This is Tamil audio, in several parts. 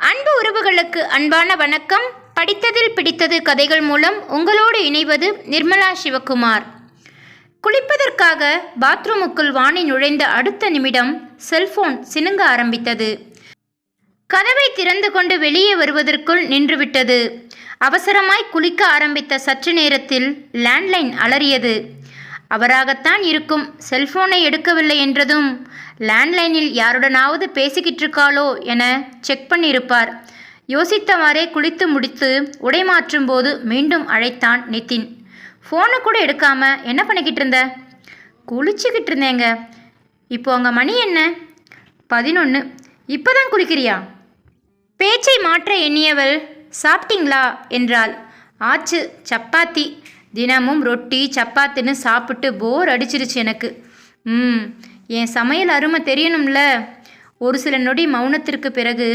அன்பு உறவுகளுக்கு அன்பான வணக்கம். படித்ததில் பிடித்தது கதைகள் மூலம் உங்களோடு இணைவது நிர்மலா சிவகுமார். குளிப்பதற்காக பாத்ரூமுக்குள் வாணி நுழைந்த அடுத்த நிமிடம் செல்போன் சினுங்க ஆரம்பித்தது. கதவை திறந்து கொண்டு வெளியே வருவதற்குள் நின்றுவிட்டது. அவசரமாய் குளிக்க ஆரம்பித்த சற்று நேரத்தில் லேண்ட்லைன் அலறியது. அவராகத்தான் இருக்கும். செல்போனை எடுக்கவில்லை என்றதும் லேண்ட்லைனில் யாருடனாவது பேசிக்கிட்டு இருக்காளோ என செக் பண்ணியிருப்பார். யோசித்தவாறே குளித்து முடித்து உடை மாற்றும் போது மீண்டும் அழைத்தான் நிதின். ஃபோனை கூட எடுக்காம என்ன பண்ணிக்கிட்டு இருந்த? குளிச்சுக்கிட்டு இருந்தேங்க. இப்போ அங்கே மணி என்ன? 11. இப்போ தான் குளிக்கிறியா? பேச்சை மாற்ற எண்ணியவள் சாப்பிட்டீங்களா என்றாள். ஆச்சு, சப்பாத்தி. தினமும் ரொட்டி சப்பாத்தின்னு சாப்பிட்டு போர் அடிச்சிருச்சு எனக்கு. என் சமையல் அருமை தெரியணும்ல. ஒரு சில நொடி மௌனத்திற்கு பிறகு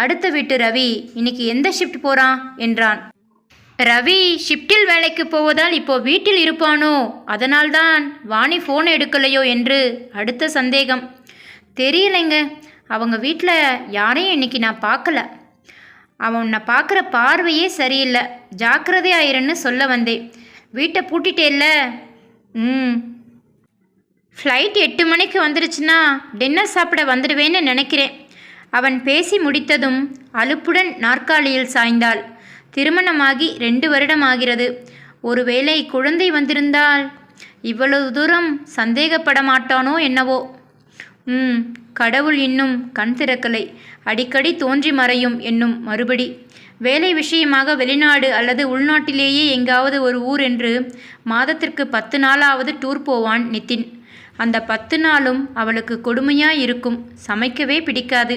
அடுத்த வீட்டு ரவி இன்னைக்கு எந்த ஷிஃப்ட் போகிறான் என்றான். ரவி ஷிஃப்டில் வேலைக்கு போவதால் இப்போ வீட்டில் இருப்பானோ, அதனால்தான் வாணி ஃபோனை எடுக்கலையோ என்று அடுத்த சந்தேகம். தெரியலைங்க, அவங்க வீட்டில் யாரையும் இன்னைக்கு நான் பார்க்கல. அவன் உன்னை பார்க்குற பார்வையே சரியில்லை. ஜாக்கிரதை ஆயிருன்னு சொல்ல வந்தேன். வீட்டை பூட்டிட்டேல்ல? ஃப்ளைட் 8 மணிக்கு வந்துருச்சுன்னா டின்னர் சாப்பிட வந்துடுவேன்னு நினைக்கிறேன். அவன் பேசி முடித்ததும் அலுப்புடன் நாற்காலியில் சாய்ந்தாள். திருமணமாகி 2 வருடம் ஆகிறது. ஒருவேளை குழந்தை வந்திருந்தால் இவ்வளவு தூரம் சந்தேகப்பட மாட்டானோ என்னவோ. கடவுள் இன்னும் கண் திறக்கலை. அடிக்கடி தோன்றி மறையும் என்னும் மறுபடி. வேலை விஷயமாக வெளிநாடு அல்லது உள்நாட்டிலேயே எங்காவது ஒரு ஊர் என்று மாதத்திற்கு 10 நாளாவது டூர் போவான் நிதின். அந்த 10 நாளும் அவளுக்கு கொடுமையாக இருக்கும். சமைக்கவே பிடிக்காது.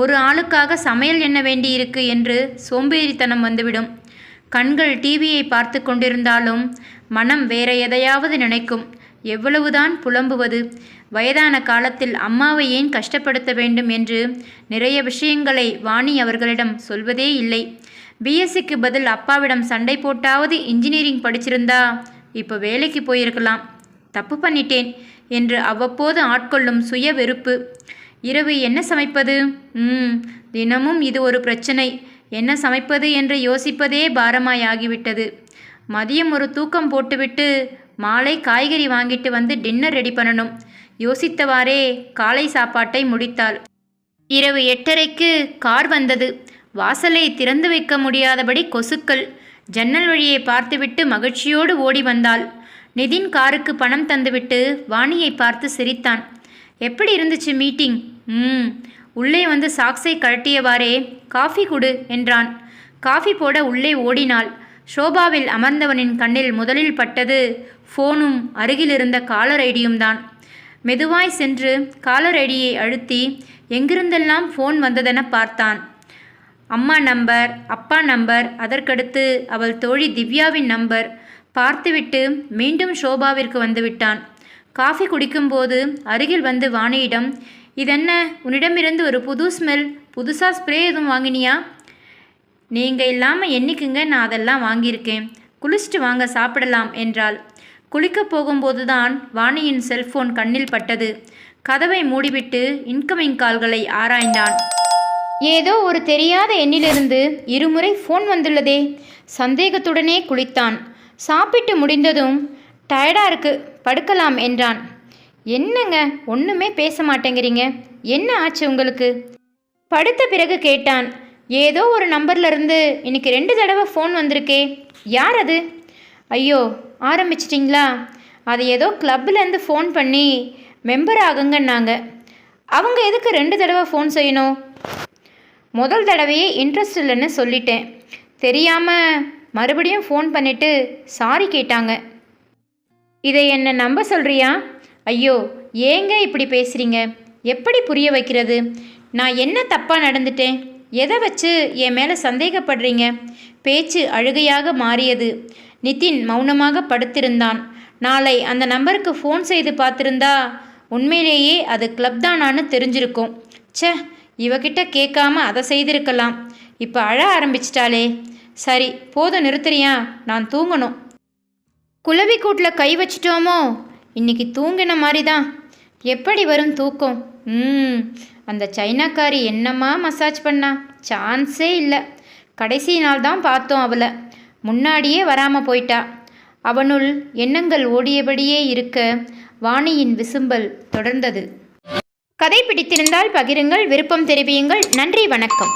ஒரு ஆளுக்காக சமையல் எண்ண வேண்டியிருக்கு என்று சோம்பேறித்தனம் வந்துவிடும். கண்கள் டிவியை பார்த்து கொண்டிருந்தாலும் மனம் வேற எதையாவது நினைக்கும். எவ்வளவுதான் புலம்புவது? வயதான காலத்தில் அம்மாவை ஏன் கஷ்டப்படுத்த வேண்டும் என்று நிறைய விஷயங்களை வாணி அவர்களிடம் சொல்வதே இல்லை. பிஎஸ்சிக்கு பதில் அப்பாவிடம் சண்டை போட்டாவது இன்ஜினியரிங் படிச்சிருந்தா இப்போ வேலைக்கு போயிருக்கலாம். தப்பு பண்ணிட்டேன் என்று அவ்வப்போது ஆட்கொள்ளும் சுய வெறுப்பு. இரவு என்ன சமைப்பது? தினமும் இது ஒரு பிரச்சனை. என்ன சமைப்பது என்று யோசிப்பதே பாரமாயாகிவிட்டது. மதியம் ஒரு தூக்கம் போட்டுவிட்டு மாலை காய்கறி வாங்கிட்டு வந்து டின்னர் ரெடி பண்ணணும். யோசித்தவாறே காலை சாப்பாட்டை முடித்தாள். இரவு 8:30க்கு கார் வந்தது. வாசலை திறந்து வைக்க முடியாதபடி கொசுக்கள். ஜன்னல் வழியை பார்த்துவிட்டு மகிழ்ச்சியோடு ஓடி வந்தாள். நிதின் காருக்கு பணம் தந்துவிட்டு வாணியை பார்த்து சிரித்தான். எப்படி இருந்துச்சு மீட்டிங்? உள்ளே வந்து சாக்ஸை கழட்டியவாறே காஃபி கொடு என்றான். காஃபி போட உள்ளே ஓடினாள். ஷோபாவில் அமர்ந்தவனின் கண்ணில் முதலில் பட்டது ஃபோனும் அருகிலிருந்த காலர் ஐடியும் தான். மெதுவாய் சென்று காலர் ஐடியை அழுத்தி எங்கிருந்தெல்லாம் ஃபோன் வந்ததென பார்த்தான். அம்மா நம்பர், அப்பா நம்பர், அதற்கடுத்து அவள் தோழி திவ்யாவின் நம்பர். பார்த்துவிட்டு மீண்டும் ஷோபாவிற்கு வந்துவிட்டான். காஃபி குடிக்கும்போது அருகில் வந்து வாணியிடம், இதென்ன உன்னிடமிருந்து ஒரு புது ஸ்மெல்? புதுசாக ஸ்ப்ரே எதுவும் வாங்கினியா? நீங்கள் இல்லாமல் என்னைக்குங்க நான் அதெல்லாம் வாங்கியிருக்கேன். குளிச்சுட்டு வாங்க சாப்பிடலாம் என்றாள். குளிக்கப் போகும்போது தான் வாணியின் செல்போன் கண்ணில் பட்டது. கதவை மூடிவிட்டு இன்கமிங் கால்களை ஆராய்ந்தான். ஏதோ ஒரு தெரியாத எண்ணிலிருந்து 2 முறை ஃபோன் வந்துள்ளதே. சந்தேகத்துடனே குளித்தான். சாப்பிட்டு முடிந்ததும் டயர்டாக இருக்கு, படுக்கலாம் என்றான். என்னங்க ஒன்றுமே பேச மாட்டேங்கிறீங்க, என்ன ஆச்சு உங்களுக்கு? படுத்த பிறகு கேட்டான். ஏதோ ஒரு நம்பர்லேருந்து இன்னைக்கு 2 தடவை ஃபோன் வந்திருக்கே, யார் அது? ஐயோ, ஆரம்பிச்சிட்டிங்களா? அது ஏதோ கிளப்லேருந்து ஃபோன் பண்ணி மெம்பர் ஆகுங்கன்னாங்க. அவங்க எதுக்கு 2 தடவை ஃபோன் செய்யணும்? முதல் தடவையே இன்ட்ரெஸ்ட் இல்லைன்னு சொல்லிட்டேன். தெரியாமல் மறுபடியும் ஃபோன் பண்ணிவிட்டு சாரி கேட்டாங்க. இதை என்ன நம்ப சொல்கிறியா? ஐயோ, ஏங்க இப்படி பேசுகிறீங்க? எப்படி புரிய வைக்கிறது? நான் என்ன தப்பாக நடந்துட்டேன்? எதை வச்சு என் மேலே சந்தேகப்படுறீங்க? பேச்சு அழுகையாக மாறியது. நிதின் மௌனமாக படுத்திருந்தான். நாளை அந்த நம்பருக்கு ஃபோன் செய்து பார்த்துருந்தா உண்மையிலேயே அது கிளப் தானான்னு தெரிஞ்சிருக்கும். இவகிட்ட கேட்காம அதை செய்திருக்கலாம். இப்போ அழ ஆரம்பிச்சிட்டாளே. சரி போதும், நிறுத்துறியா? நான் தூங்கணும். குளவி கூட்டில் கை வச்சிட்டோமோ? இன்னைக்கு தூங்கின மாதிரி தான். எப்படி வரும் தூக்கம்? அந்த சைனாக்காரி என்னம்மா மசாஜ் பண்ணா, சான்ஸே இல்லை. கடைசி நாள் தான் பார்த்தோம் அவளை. முன்னாடியே வராமல் போயிட்டா. அவனுள் எண்ணங்கள் ஓடியபடியே இருக்க வாணியின் விசும்பல் தொடர்ந்தது. கதை பிடித்திருந்தால் பகிருங்கள், விருப்பம் தெரிவியுங்கள். நன்றி, வணக்கம்.